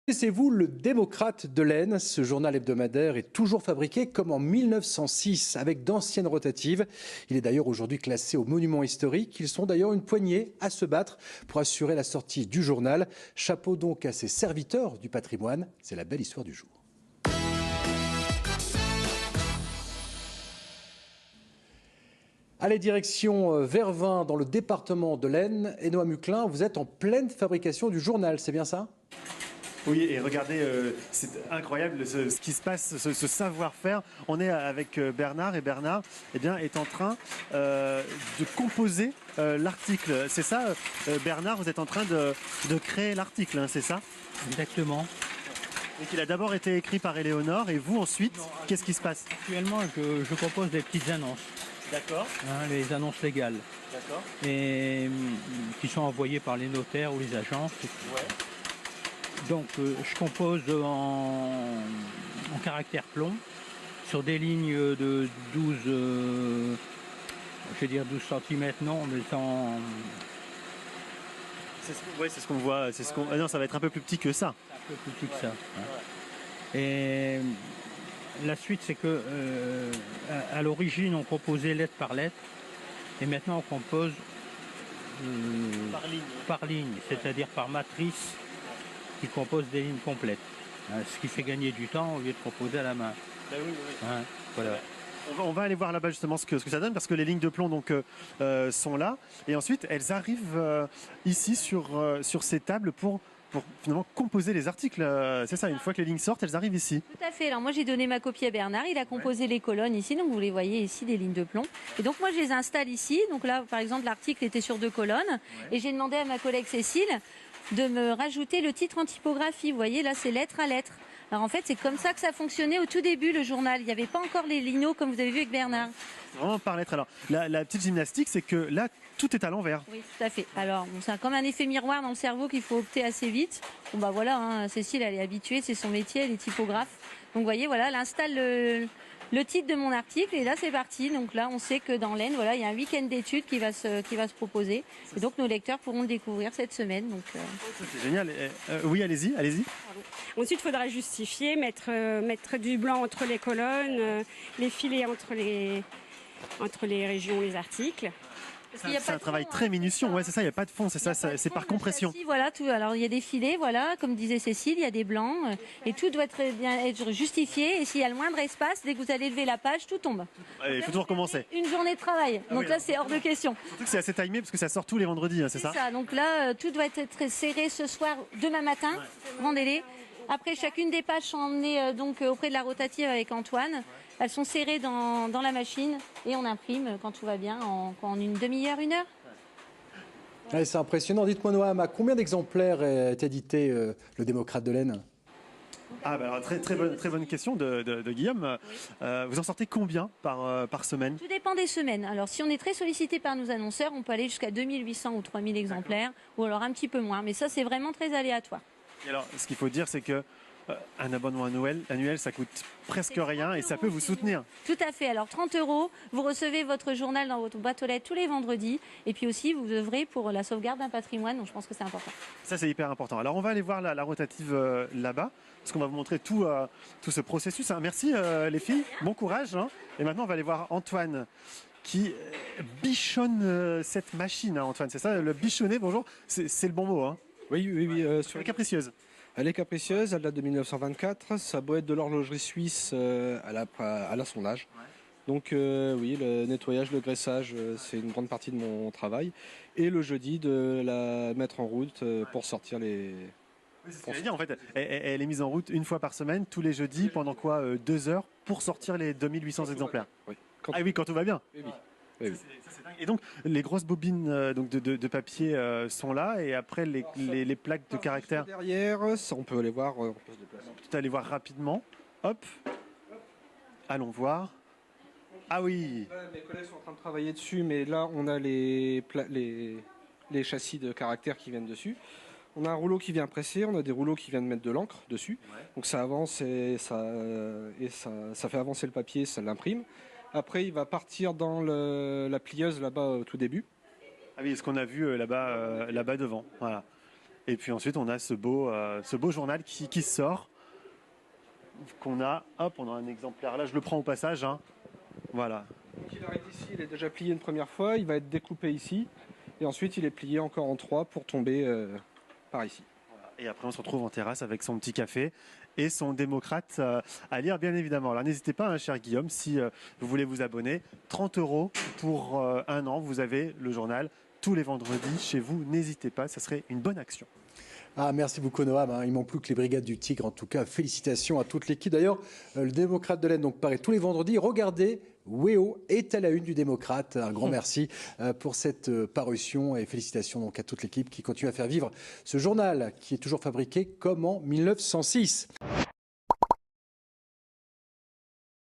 Connaissez-vous le Démocrate de l'Aisne? Ce journal hebdomadaire est toujours fabriqué comme en 1906 avec d'anciennes rotatives. Il est d'ailleurs aujourd'hui classé au monument historique. Ils sont d'ailleurs une poignée à se battre pour assurer la sortie du journal. Chapeau donc à ces serviteurs du patrimoine. C'est la belle histoire du jour. Allez, direction Vervins dans le département de l'Aisne. Enoa Muclin, vous êtes en pleine fabrication du journal, c'est bien ça? Oui, et regardez, c'est incroyable ce qui se passe, ce savoir-faire. On est avec Bernard, et Bernard est en train de composer l'article. C'est ça, Bernard, vous êtes en train de créer l'article, hein, c'est ça? Exactement. Donc il a d'abord été écrit par Éléonore, et vous ensuite, qu'est-ce qui se passe? Actuellement, je propose des petites annonces, D'accord. hein, les annonces légales, D'accord. et qui sont envoyées par les notaires ou les agences. Ouais. Donc je compose en caractère plomb sur des lignes de 12, je vais dire 12 cm, non, mais C'est ce qu'on voit. Ah non, ça va être un peu plus petit que ça. un peu plus petit que ça, hein. Et la suite, c'est que à l'origine, on composait lettre par lettre, et maintenant on compose par ligne, c'est-à-dire par matrice qui compose des lignes complètes, hein, ce qui fait gagner du temps au lieu de composer à la main. Ben oui, oui. Hein, voilà. On va aller voir là-bas justement ce que ça donne, parce que les lignes de plomb donc, sont là, et ensuite elles arrivent ici sur ces tables pour finalement composer les articles. C'est ça, une fois que les lignes sortent, elles arrivent ici. Tout à fait. Alors moi j'ai donné ma copie à Bernard, il a composé les colonnes ici, donc vous les voyez ici, des lignes de plomb. Et donc moi je les installe ici. Donc là par exemple l'article était sur 2 colonnes, et j'ai demandé à ma collègue Cécile de me rajouter le titre en typographie. Vous voyez là c'est lettre à lettre. Alors en fait c'est comme ça que ça fonctionnait au tout début le journal. Il n'y avait pas encore les linos comme vous avez vu avec Bernard. C'est vraiment par lettre. Alors la petite gymnastique, c'est que là tout est à l'envers. Oui, tout à fait. Alors, bon, c'est comme un effet miroir dans le cerveau qu'il faut opter assez vite. Bon, bah voilà, hein, Cécile, elle est habituée, c'est son métier, elle est typographe. Donc, vous voyez, voilà, elle installe le titre de mon article et là, c'est parti. Donc là, on sait que dans l'Aisne, voilà, il y a un week-end d'études qui va se proposer. Et donc, nos lecteurs pourront le découvrir cette semaine. Donc, C'est génial. Oui, allez-y. Ensuite, il faudra justifier, mettre du blanc entre les colonnes, les filets entre les régions, les articles. C'est un travail très minutieux, ouais, c'est ça, il n'y a pas de fond, c'est ça, c'est par compression. Voilà, tout. Alors il y a des filets, voilà, comme disait Cécile, il y a des blancs, et tout doit bien être justifié. Et s'il y a le moindre espace, dès que vous allez lever la page, tout tombe. Il faut tout recommencer. Une journée de travail, donc oui, là c'est hors de question. Surtout que c'est assez timé parce que ça sort tous les vendredis, hein, c'est ça? Donc là, tout doit être serré ce soir, demain matin, grand délai. Après, chacune des pages sont emmenées auprès de la rotative avec Antoine. Elles sont serrées dans la machine et on imprime quand tout va bien en une demi-heure, 1 heure. Ouais, c'est impressionnant. Dites-moi Noam, à combien d'exemplaires est édité le Démocrate de l'Aisne? Ah bah alors, très bonne question de Guillaume. Vous en sortez combien par semaine? Tout dépend des semaines. Alors si on est très sollicité par nos annonceurs, on peut aller jusqu'à 2800 ou 3000 exemplaires, ou alors un petit peu moins. Mais ça, c'est vraiment très aléatoire. Et alors, ce qu'il faut dire, c'est que un abonnement annuel, ça coûte presque rien et ça peut vous soutenir. Tout à fait. Alors 30 €, vous recevez votre journal dans votre boîte aux lettres tous les vendredis. Et puis aussi, vous œuvrez pour la sauvegarde d'un patrimoine. Donc je pense que c'est important. Ça, c'est hyper important. Alors, on va aller voir la rotative là-bas, parce qu'on va vous montrer tout ce processus. Hein. Merci les filles, bon courage. Hein. Et maintenant, on va aller voir Antoine qui bichonne cette machine. Hein, Antoine, c'est ça, le bichonner, bonjour, c'est le bon mot. Hein. Oui. Sur la capricieuse. Elle est capricieuse, elle date de 1924. Ça doit être de l'horlogerie suisse à la son âge. Ouais. Donc oui, le nettoyage, le graissage, c'est une grande partie de mon travail. Et le jeudi, de la mettre en route pour sortir les... Oui, c'est ce que j'allais dire, en fait, elle est mise en route une fois par semaine, tous les jeudis, pendant quoi 2 heures, pour sortir les 2800 exemplaires. Oui. Quand tout va bien. Oui. C'est dingue. Et donc les grosses bobines de papier sont là, et après les plaques de caractère. Derrière, ça, on peut aller voir. On peut se déplacer. On peut tout aller voir rapidement. Hop. Allons voir. Ah oui. Mes collègues sont en train de travailler dessus, mais là on a les châssis de caractère qui viennent dessus. On a un rouleau qui vient presser, on a des rouleaux qui viennent mettre de l'encre dessus. Ouais. Donc ça avance et ça fait avancer le papier, ça l'imprime. Après, il va partir dans la plieuse là-bas au tout début. Ah oui, ce qu'on a vu là-bas devant. Voilà. Et puis ensuite, on a ce beau journal qui sort, qu'on a. Hop, on a un exemplaire. Là, je le prends au passage. Hein. Voilà. Donc il arrive ici, il est déjà plié une première fois, il va être découpé ici. Et ensuite, il est plié encore en 3 pour tomber par ici. Et après, on se retrouve en terrasse avec son petit café et son démocrate à lire, bien évidemment. Alors, n'hésitez pas, hein, cher Guillaume, si vous voulez vous abonner. 30 € pour 1 an. Vous avez le journal tous les vendredis chez vous. N'hésitez pas, ça serait une bonne action. Ah, merci beaucoup Noam, hein. Il ne manque plus que les Brigades du Tigre. En tout cas, félicitations à toute l'équipe. D'ailleurs, le démocrate de l'Aisne donc paraît tous les vendredis. Regardez, Wéo est à la une du démocrate. Un grand merci pour cette parution et félicitations donc à toute l'équipe qui continue à faire vivre ce journal qui est toujours fabriqué comme en 1906.